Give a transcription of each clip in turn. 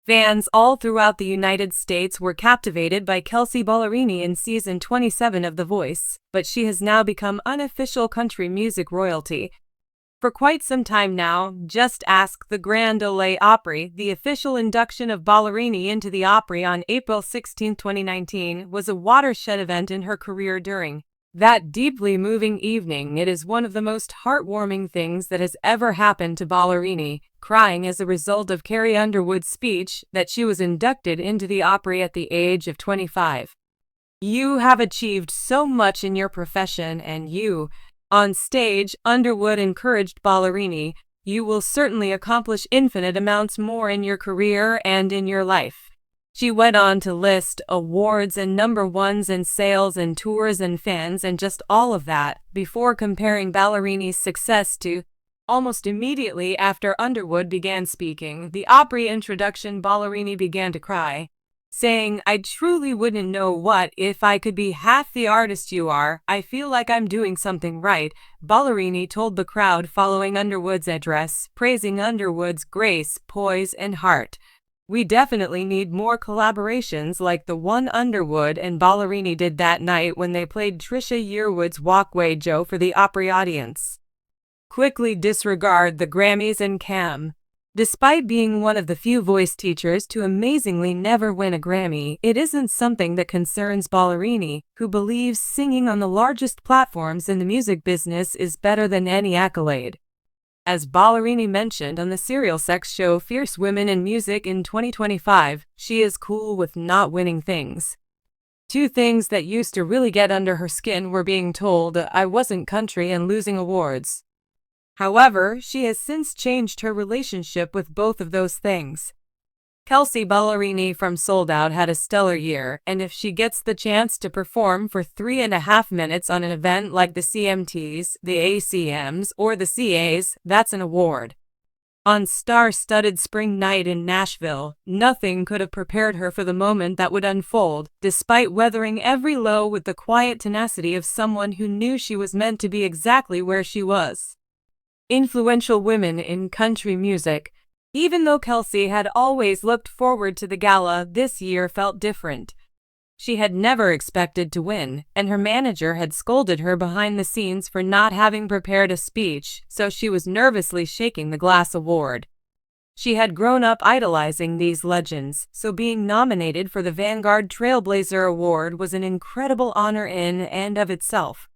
Fans all throughout the United States were captivated by Kelsea Ballerini in season 27 of The Voice, but she has now become unofficial country music royalty. For quite some time now, just ask the Grand Ole Opry. The official induction of Ballerini into the Opry on April 16, 2019, was a watershed event in her career. During that deeply moving evening, it is one of the most heartwarming things that has ever happened to Ballerini, crying as a result of Carrie Underwood's speech that she was inducted into the Opry at the age of 25. "You have achieved so much in your profession, and you..." On stage, Underwood encouraged Ballerini, "You will certainly accomplish infinite amounts more in your career and in your life." She went on to list awards and number ones and sales and tours and fans and just all of that, before comparing Ballerini's success to almost immediately after Underwood began speaking the Opry introduction, Ballerini began to cry, saying, "I truly wouldn't know what if I could be half the artist you are. I feel like I'm doing something right," Ballerini told the crowd following Underwood's address, praising Underwood's grace, poise, and heart. "We definitely need more collaborations like the one Underwood and Ballerini did that night when they played Trisha Yearwood's Walkway Joe for the Opry audience." Quickly disregard the Grammys and Cam. Despite being one of the few voice teachers to amazingly never win a Grammy, it isn't something that concerns Ballerini, who believes singing on the largest platforms in the music business is better than any accolade. As Ballerini mentioned on the serial sex show Fierce Women in Music in 2025, she is cool with not winning things. Two things that used to really get under her skin were being told I wasn't country and losing awards. However, she has since changed her relationship with both of those things. Kelsea Ballerini from Sold Out had a stellar year, and if she gets the chance to perform for 3.5 minutes on an event like the CMTs, the ACMs, or the CAs, that's an award. On star-studded spring night in Nashville, nothing could have prepared her for the moment that would unfold, despite weathering every low with the quiet tenacity of someone who knew she was meant to be exactly where she was. Influential women in country music. Even though Kelsea had always looked forward to the gala, this year felt different. She had never expected to win, and her manager had scolded her behind the scenes for not having prepared a speech, so she was nervously shaking the glass award. She had grown up idolizing these legends, so being nominated for the Vanguard Trailblazer Award was an incredible honor in and of itself.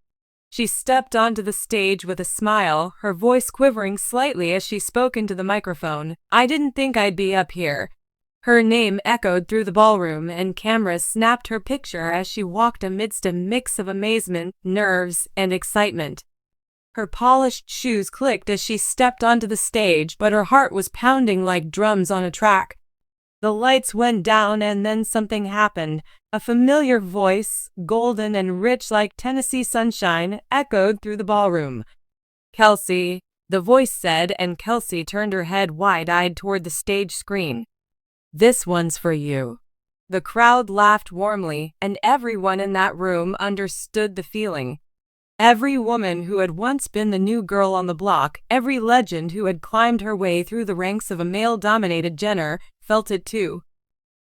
She stepped onto the stage with a smile, her voice quivering slightly as she spoke into the microphone. "I didn't think I'd be up here." Her name echoed through the ballroom, and cameras snapped her picture as she walked amidst a mix of amazement, nerves, and excitement. Her polished shoes clicked as she stepped onto the stage, but her heart was pounding like drums on a track. The lights went down and then something happened. A familiar voice, golden and rich like Tennessee sunshine, echoed through the ballroom. "Kelsea," the voice said, and Kelsea turned her head wide-eyed toward the stage screen. "This one's for you." The crowd laughed warmly, and everyone in that room understood the feeling. Every woman who had once been the new girl on the block, every legend who had climbed her way through the ranks of a male-dominated genre, felt it too.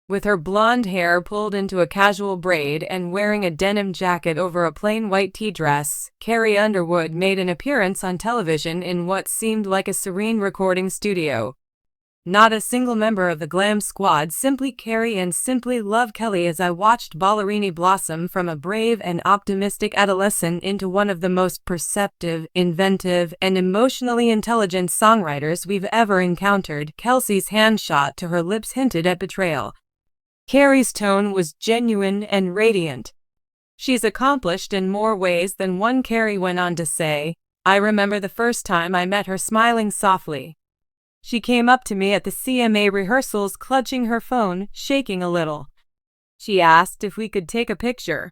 With her blonde hair pulled into a casual braid and wearing a denim jacket over a plain white tea dress, Carrie Underwood made an appearance on television in what seemed like a serene recording studio. Not a single member of the glam squad, simply Carrie and simply love Kelly. As I watched Ballerini blossom from a brave and optimistic adolescent into one of the most perceptive, inventive, and emotionally intelligent songwriters we've ever encountered, Kelsea's hand shot to her lips hinted at betrayal. Carrie's tone was genuine and radiant. "She's accomplished in more ways than one," Carrie went on to say. "I remember the first time I met her smiling softly. She came up to me at the CMA rehearsals clutching her phone, shaking a little. She asked if we could take a picture.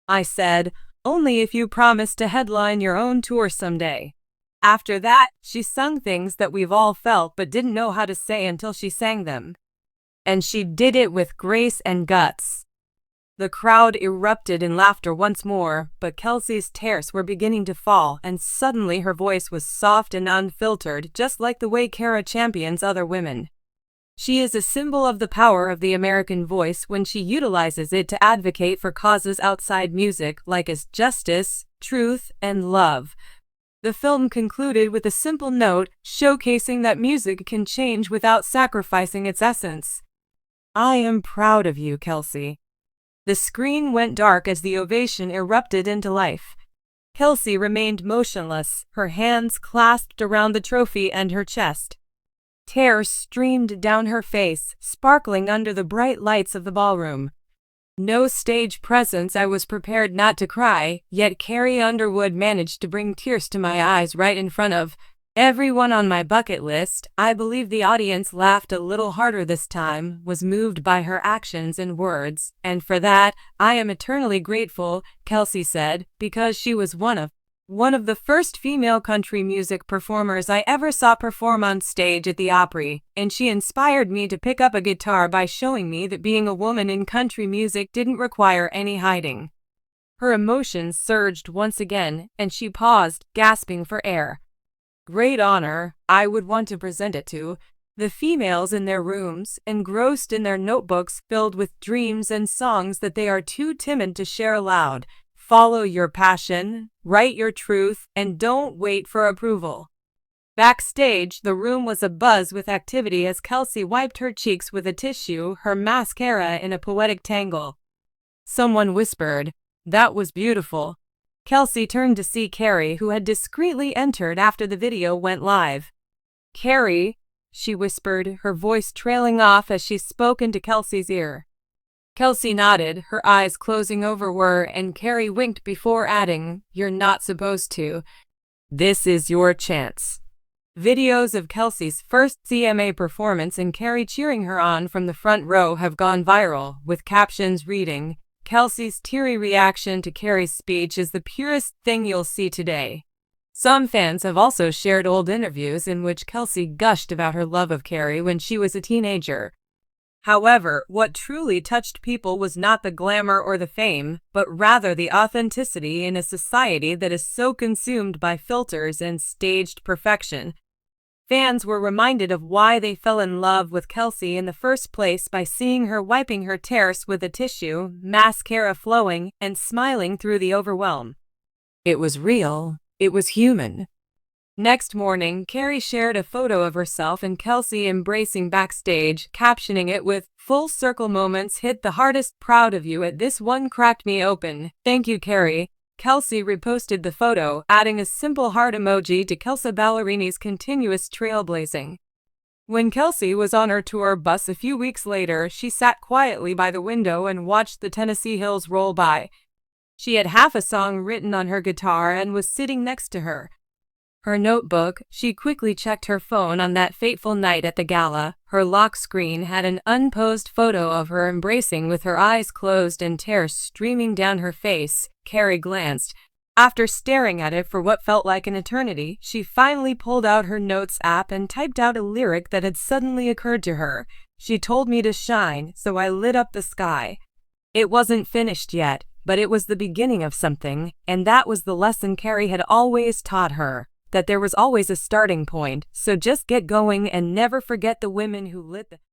I said, only if you promise to headline your own tour someday." After that, she sung things that we've all felt but didn't know how to say until she sang them. And she did it with grace and guts. The crowd erupted in laughter once more, but Kelsea's tears were beginning to fall, and suddenly her voice was soft and unfiltered, just like the way Cara champions other women. She is a symbol of the power of the American voice when she utilizes it to advocate for causes outside music like as justice, truth, and love. The film concluded with a simple note showcasing that music can change without sacrificing its essence. I am proud of you, Kelsey. The screen went dark as the ovation erupted into life. Kelsey remained motionless, her hands clasped around the trophy and her chest. Tears streamed down her face, sparkling under the bright lights of the ballroom. No stage presence, I was prepared not to cry, yet Carrie Underwood managed to bring tears to my eyes right in front of everyone on my bucket list. I believe the audience laughed a little harder this time, was moved by her actions and words, and for that, I am eternally grateful, Kelsey said, because she was one of the first female country music performers I ever saw perform on stage at the Opry, and she inspired me to pick up a guitar by showing me that being a woman in country music didn't require any hiding. Her emotions surged once again, and she paused, gasping for air. Great honor, I would want to present it to the females in their rooms, engrossed in their notebooks filled with dreams and songs that they are too timid to share aloud. Follow your passion, write your truth, and don't wait for approval. Backstage, the room was abuzz with activity as Kelsey wiped her cheeks with a tissue, her mascara in a poetic tangle. Someone whispered, "That was beautiful." Kelsey turned to see Carrie, who had discreetly entered after the video went live. "Carrie," she whispered, her voice trailing off as she spoke into Kelsey's ear. Kelsey nodded, her eyes closing over her, and Carrie winked before adding, "You're not supposed to. This is your chance." Videos of Kelsey's first CMA performance and Carrie cheering her on from the front row have gone viral, with captions reading, "Kelsey's teary reaction to Carrie's speech is the purest thing you'll see today." Some fans have also shared old interviews in which Kelsey gushed about her love of Carrie when she was a teenager. However, what truly touched people was not the glamour or the fame, but rather the authenticity in a society that is so consumed by filters and staged perfection. Fans were reminded of why they fell in love with Kelsey in the first place by seeing her wiping her tears with a tissue, mascara flowing, and smiling through the overwhelm. It was real. It was human. Next morning, Carrie shared a photo of herself and Kelsey embracing backstage, captioning it with, "Full circle moments hit the hardest, proud of you at this one cracked me open. Thank you, Carrie." Kelsey reposted the photo, adding a simple heart emoji to Kelsea Ballerini's continuous trailblazing. When Kelsey was on her tour bus a few weeks later, she sat quietly by the window and watched the Tennessee hills roll by. She had half a song written on her guitar and was sitting next to her. Her notebook, she quickly checked her phone on that fateful night at the gala. Her lock screen had an unposed photo of her embracing with her eyes closed and tears streaming down her face. Carrie glanced. After staring at it for what felt like an eternity, she finally pulled out her notes app and typed out a lyric that had suddenly occurred to her. "She told me to shine, so I lit up the sky." It wasn't finished yet, but it was the beginning of something, and that was the lesson Carrie had always taught her. That there was always a starting point, so just get going and never forget the women who lit the